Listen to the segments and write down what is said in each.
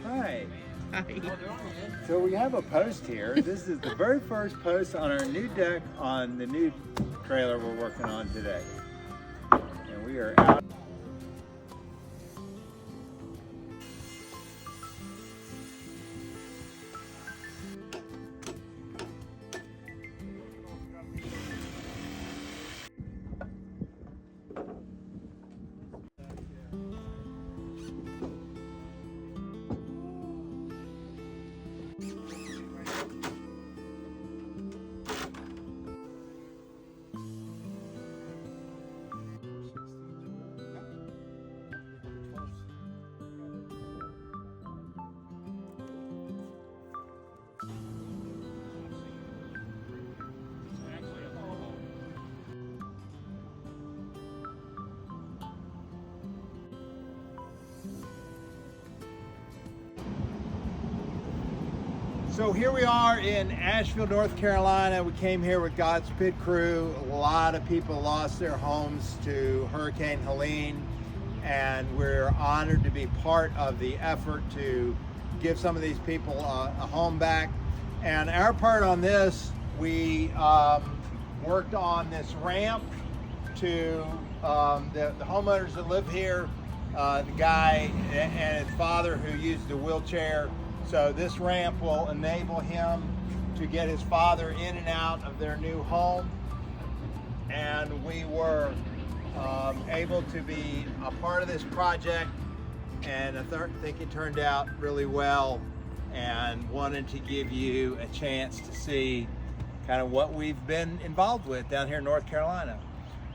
Hi. So we have a post here. This is the very first post on our new deck on the new trailer we're working on today. And we are out. So here we are in Asheville, North Carolina. We came here with God's Pit Crew. A lot of people lost their homes to Hurricane Helene, and we're honored to be part of the effort to give some of these people a home back. And our part on this, we worked on this ramp to the homeowners that live here, the guy and his father who used a wheelchair. So this ramp will enable him to get his father in and out of their new home. And we were able to be a part of this project, and I think it turned out really well, and wanted to give you a chance to see kind of what we've been involved with down here in North Carolina.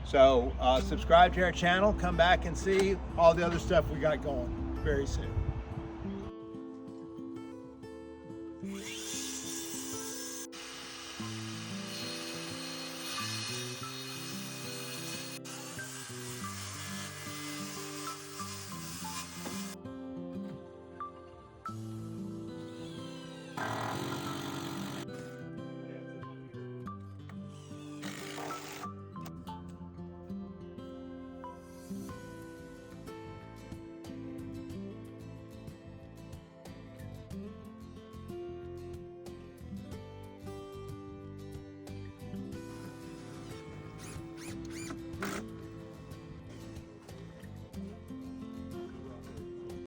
So subscribe to our channel, come back and see all the other stuff we got going very soon.